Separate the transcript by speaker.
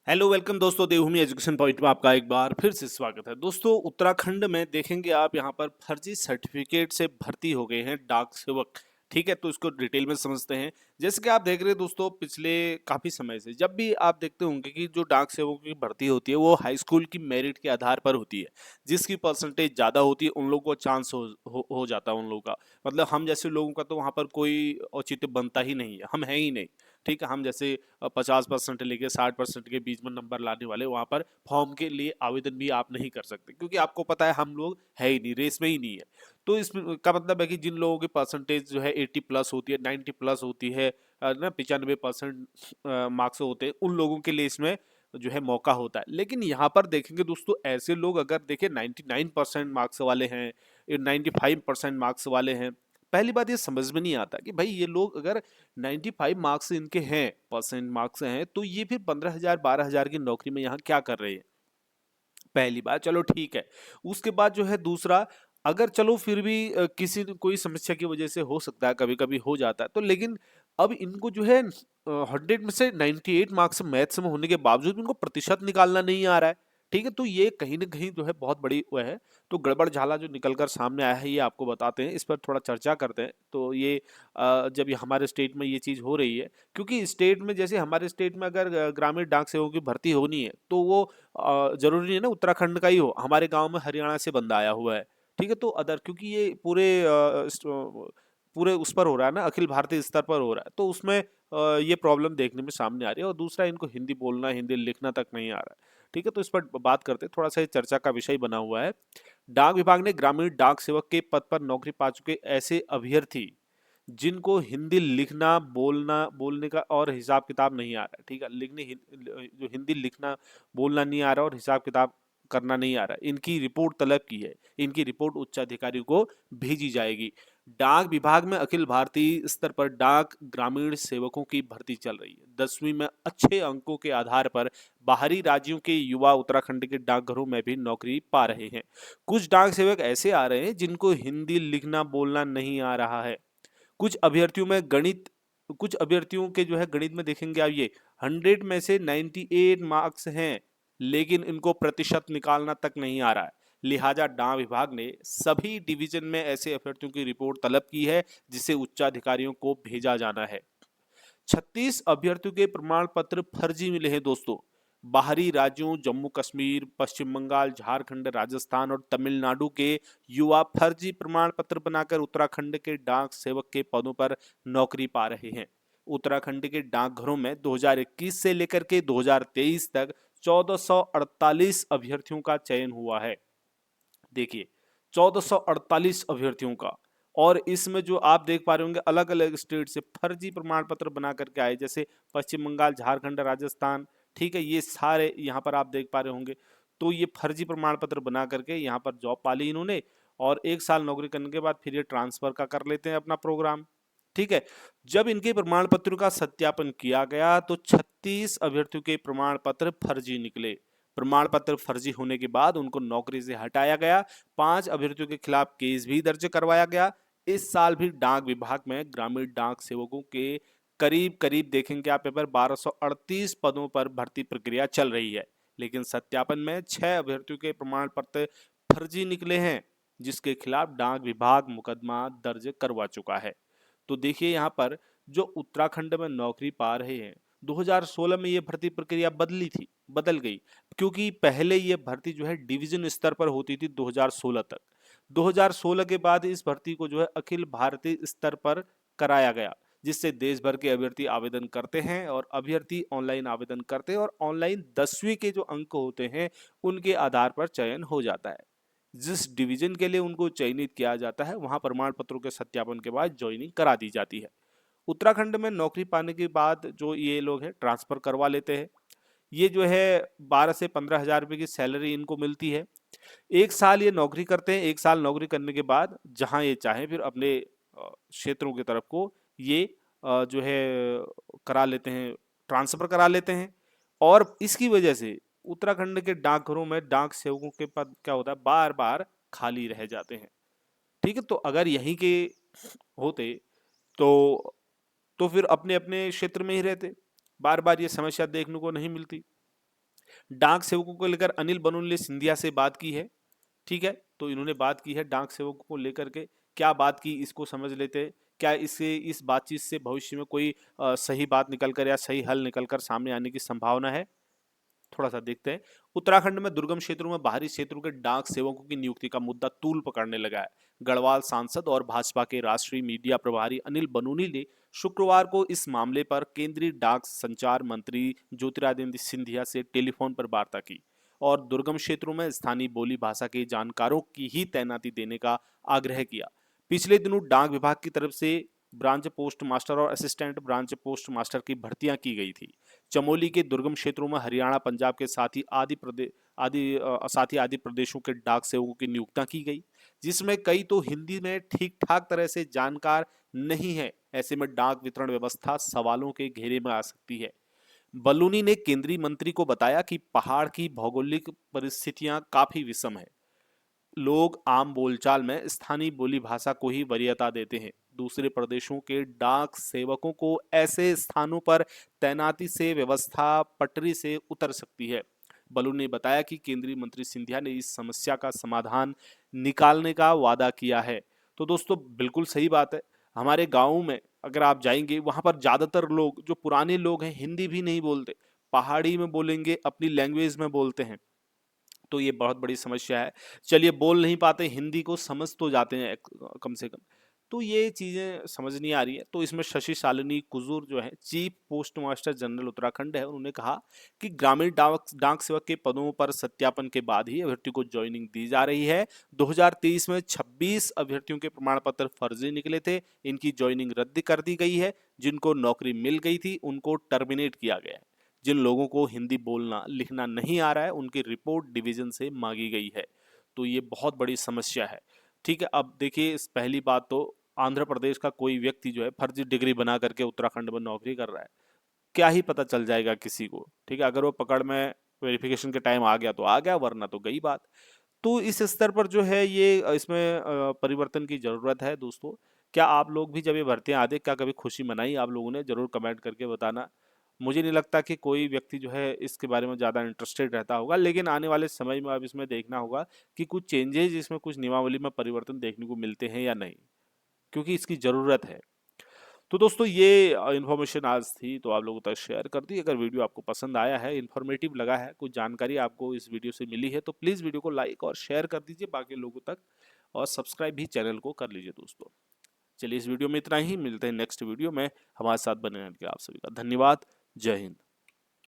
Speaker 1: Hello welcome दोस्तों, देवभूमि education point में आपका एक बार फिर से स्वागत है। दोस्तों, उत्तराखंड में देखेंगे आप यहाँ पर फर्जी सर्टिफिकेट से भर्ती हो गए हैं डाक सेवक। ठीक है, तो इसको डिटेल में समझते हैं। जैसे कि आप देख रहे हैं दोस्तों, पिछले काफी समय से जब भी आप देखते होंगे कि जो डाक सेवकों की भर्ती होती है वो हाई स्कूल की मेरिट के आधार पर होती है। जिसकी परसेंटेज ज्यादा होती है उन लोगों को चांस हो जाता है उन लोगों का। मतलब हम जैसे लोगों का तो वहां पर कोई औचित्य बनता ही नहीं है, हम हैं ही नहीं। ठीक है, हम जैसे 50% लेके 60% के बीच में नंबर लाने वाले वहां पर फॉर्म के लिए आवेदन भी आप नहीं कर सकते, क्योंकि आपको पता है हम लोग है ही नहीं, रेस में ही नहीं है। तो इसमें का मतलब है कि जिन लोगों की परसेंटेज जो है 80+ होती है, 90+ होती है, ना 95% मार्क्स होते हैं, उन लोगों के लिए इसमें जो है मौका होता है। लेकिन यहाँ पर देखेंगे दोस्तों, ऐसे लोग अगर देखें 99% मार्क्स वाले हैं, 95% मार्क्स वाले हैं, पहली बात ये समझ में नहीं आता कि भाई ये लोग अगर 95 मार्क्स इनके हैं, परसेंट मार्क्स हैं, तो ये फिर 15,000 12,000 की नौकरी में यहाँ क्या कर रहे हैं। पहली बात चलो ठीक है। उसके बाद जो है दूसरा, अगर चलो फिर भी किसी कोई समस्या की वजह से हो सकता है, कभी कभी हो जाता है तो, लेकिन अब इनको जो है 100 में से 98 मार्क्स मैथ्स में होने के बावजूद इनको प्रतिशत निकालना नहीं आ रहा है। ठीक है, तो ये कहीं ना कहीं जो है बहुत बड़ी वो है। तो गड़बड़ झाला जो निकल कर सामने आया है ये आपको बताते हैं, इस पर थोड़ा चर्चा करते हैं। तो ये जब ये हमारे स्टेट में ये चीज़ हो रही है, क्योंकि स्टेट में जैसे हमारे स्टेट में अगर ग्रामीण डाक सेवकों की भर्ती होनी है तो वो जरूरी नहीं है ना उत्तराखंड का ही हो, हमारे गांव में हरियाणा से बंदा आया हुआ है। ठीक है, तो अदर क्योंकि ये पूरे उस पर हो रहा है ना, अखिल भारतीय स्तर पर हो रहा है, तो उसमें ये प्रॉब्लम देखने में सामने आ रही है। और दूसरा, इनको हिंदी बोलना हिंदी लिखना तक नहीं आ रहा है। ठीक है, तो इस पर बात करते हैं, थोड़ा सा ये चर्चा का विषय बना हुआ है। डाक विभाग ने ग्रामीण डाक सेवक के पद पर नौकरी पा चुके ऐसे अभ्यर्थी जिनको हिंदी लिखना बोलने का और हिसाब किताब नहीं आ रहा है, ठीक है, जो हिंदी लिखना बोलना नहीं आ रहा और हिसाब किताब करना नहीं आ रहा है, इनकी रिपोर्ट तलब की है। इनकी रिपोर्ट उच्चाधिकारी को भेजी जाएगी। डाक विभाग में अखिल भारतीय स्तर पर डाक ग्रामीण सेवकों की भर्ती चल रही है। 10वीं में अच्छे अंकों के आधार पर बाहरी राज्यों के युवा उत्तराखंड के डाकघरों में भी नौकरी पा रहे हैं। कुछ डाक सेवक ऐसे आ रहे हैं जिनको हिंदी लिखना बोलना नहीं आ रहा है। कुछ अभ्यर्थियों में गणित कुछ अभ्यर्थियों के जो है गणित में देखेंगे आप, ये 100 में से 98 मार्क्स हैं, लेकिन इनको प्रतिशत निकालना तक नहीं आ रहा है। लिहाजा डाक विभाग ने सभी डिवीजन में ऐसे अभ्यर्थियों की रिपोर्ट तलब की है, जिसे उच्चाधिकारियों को भेजा जाना है। 36 अभ्यर्थियों के प्रमाण पत्र फर्जी मिले हैं दोस्तों। बाहरी राज्यों जम्मू कश्मीर, पश्चिम बंगाल, झारखंड, राजस्थान और तमिलनाडु के युवा फर्जी प्रमाण पत्र बनाकर उत्तराखंड के डाक सेवक के पदों पर नौकरी पा रहे हैं। उत्तराखंड के डाकघरों में 2021 से लेकर के 2023 तक 1448 अभ्यर्थियों का चयन हुआ है। देखिए, 1448 अभ्यर्थियों का। और इसमें जो आप देख पा रहे होंगे, अलग अलग स्टेट से फर्जी प्रमाण पत्र बना करके आए, जैसे पश्चिम बंगाल, झारखंड, राजस्थान। ठीक है, ये सारे यहाँ पर आप देख पा रहे होंगे। तो ये फर्जी प्रमाण पत्र बना करके यहाँ पर जॉब पाली इन्होंने, और 1 साल नौकरी करने के बाद फिर ये ट्रांसफर का कर लेते हैं अपना प्रोग्राम। ठीक है, जब इनके प्रमाण पत्रों का सत्यापन किया गया तो 36 अभ्यर्थियों के प्रमाण पत्र फर्जी निकले। प्रमाण पत्र फर्जी होने के बाद उनको नौकरी से हटाया गया। 5 अभ्यर्थियों के खिलाफ केस भी दर्ज करवाया गया। इस साल भी डाक विभाग में ग्रामीण डाक सेवकों के करीब करीब देखेंगे आप पेपर 1238 पदों पर भर्ती प्रक्रिया चल रही है, लेकिन सत्यापन में 6 अभ्यर्थियों के प्रमाण पत्र फर्जी निकले हैं, जिसके खिलाफ डाक विभाग मुकदमा दर्ज करवा चुका है। तो देखिए यहाँ पर जो उत्तराखंड में नौकरी पा रहे हैं, 2016 में ये भर्ती प्रक्रिया बदल गई, क्योंकि पहले ये भर्ती जो है डिवीजन स्तर पर होती थी 2016 तक। 2016 के बाद इस भर्ती को जो है अखिल भारतीय स्तर पर कराया गया, जिससे देश भर के अभ्यर्थी आवेदन करते हैं, और अभ्यर्थी ऑनलाइन आवेदन करते हैं, और ऑनलाइन 10वीं के जो अंक होते हैं उनके आधार पर चयन हो जाता है। जिस डिवीजन के लिए उनको चयनित किया जाता है वहां प्रमाण पत्रों के सत्यापन के बाद ज्वाइनिंग करा दी जाती है। उत्तराखंड में नौकरी पाने के बाद जो ये लोग हैं ट्रांसफर करवा लेते हैं। ये जो है 12 से 15 हजार रुपए की सैलरी इनको मिलती है। 1 साल ये नौकरी करते हैं। 1 साल नौकरी करने के बाद जहां ये चाहें फिर अपने क्षेत्रों की तरफ को ये जो है करा लेते हैं, ट्रांसफर करा लेते हैं। और इसकी वजह से उत्तराखंड के डाकघरों में डाक सेवकों के पद क्या होता है, बार बार खाली रह जाते हैं। ठीक है, तो अगर यहीं के होते तो फिर अपने अपने क्षेत्र में ही रहते, बार बार ये समस्या देखने को नहीं मिलती। डाक सेवकों को लेकर अनिल बलूनी ने सिंधिया से बात की है, ठीक है, तो इन्होंने बात की है डाक सेवकों को लेकर के। क्या बात की इसको समझ लेते हैं। क्या इससे इस बातचीत से भविष्य में कोई सही बात निकल कर या सही हल निकल कर सामने आने की संभावना है, थोड़ा सा देखते हैं। उत्तराखंड में दुर्गम क्षेत्रों में बाहरी क्षेत्रों के डाक सेवकों की नियुक्ति का मुद्दा तूल पकड़ने लगा है। गढ़वाल सांसद और भाजपा के राष्ट्रीय मीडिया प्रभारी अनिल बलूनी ने शुक्रवार को इस मामले पर केंद्रीय डाक संचार मंत्री ज्योतिरादित्य सिंधिया से टेलीफोन पर वार्ता की और दुर्गम क्षेत्रों में स्थानीय बोली भाषा के जानकारों की ही तैनाती देने का आग्रह किया। पिछले दिनों डाक विभाग की तरफ से ब्रांच पोस्ट मास्टर और असिस्टेंट ब्रांच पोस्ट मास्टर की भर्तियां की गई थी। चमोली के दुर्गम क्षेत्रों में हरियाणा, पंजाब के साथ ही आदि प्रदेशों के डाक सेवकों की नियुक्तियां की गई, जिसमें कई तो हिंदी में ठीक ठाक तरह से जानकार नहीं है। ऐसे में डाक वितरण व्यवस्था सवालों के घेरे में आ सकती है। बलूनी ने केंद्रीय मंत्री को बताया कि पहाड़ की भौगोलिक परिस्थितियां काफी विषम है। लोग आम बोलचाल में स्थानीय बोली भाषा को ही वरीयता देते हैं। दूसरे प्रदेशों के डाक सेवकों को ऐसे स्थानों पर तैनाती से व्यवस्था पटरी से उतर सकती है। बलू ने बताया कि केंद्रीय मंत्री सिंधिया ने इस समस्या का समाधान निकालने का वादा किया है। तो दोस्तों बिल्कुल सही बात है। हमारे गाँव में अगर आप जाएंगे वहां पर ज्यादातर लोग जो पुराने लोग हैं हिंदी भी नहीं बोलते, पहाड़ी में बोलेंगे, अपनी लैंग्वेज में बोलते हैं। तो ये बहुत बड़ी समस्या है। चलिए बोल नहीं पाते, हिंदी को समझ तो जाते हैं कम से कम। तो ये चीजें समझ नहीं आ रही है। तो इसमें शशि शालिनी कुजूर जो है chief post master general Uttarakhand है, उन्होंने कहा कि ग्रामीण डाक सेवक के पदों पर सत्यापन के बाद ही अभ्यर्थियों को ज्वाइनिंग दी जा रही है। 2023 में 26 अभ्यर्थियों के प्रमाण पत्र फर्जी निकले थे, इनकी ज्वाइनिंग रद्द कर दी गई है। जिनको नौकरी मिल गई थी उनको टर्मिनेट किया गया है। जिन लोगों को हिंदी बोलना लिखना नहीं आ रहा है उनकी रिपोर्ट डिवीजन से मांगी गई है। तो ये बहुत बड़ी समस्या है। ठीक है, अब देखिए इस पहली बात तो आंध्र प्रदेश का कोई व्यक्ति जो है फर्जी डिग्री बना करके उत्तराखंड में नौकरी कर रहा है, क्या ही पता चल जाएगा किसी को। ठीक है, अगर वो पकड़ में वेरिफिकेशन के टाइम आ गया तो आ गया, वरना तो गई बात। तो इस स्तर पर जो है ये इसमें परिवर्तन की जरूरत है दोस्तों। क्या आप लोग भी जब ये भर्तियां आ क्या कभी खुशी मनाई आप लोगों ने, जरूर कमेंट करके बताना। मुझे नहीं लगता कि कोई व्यक्ति जो है इसके बारे में ज़्यादा इंटरेस्टेड रहता होगा, लेकिन आने वाले समय में अब इसमें देखना होगा कि कुछ चेंजेस, इसमें कुछ नियमावली में परिवर्तन देखने को मिलते हैं या नहीं, क्योंकि इसकी ज़रूरत है। तो दोस्तों ये इन्फॉर्मेशन आज थी तो आप लोगों तक शेयर कर दी। अगर वीडियो आपको पसंद आया है, इन्फॉर्मेटिव लगा है, कुछ जानकारी आपको इस वीडियो से मिली है तो प्लीज़ वीडियो को लाइक और शेयर कर दीजिए बाकी लोगों तक, और सब्सक्राइब भी चैनल को कर लीजिए दोस्तों। चलिए इस वीडियो में इतना ही, मिलते हैं नेक्स्ट वीडियो में। हमारे साथ बने रहने के लिए आप सभी का धन्यवाद। जय हिंद।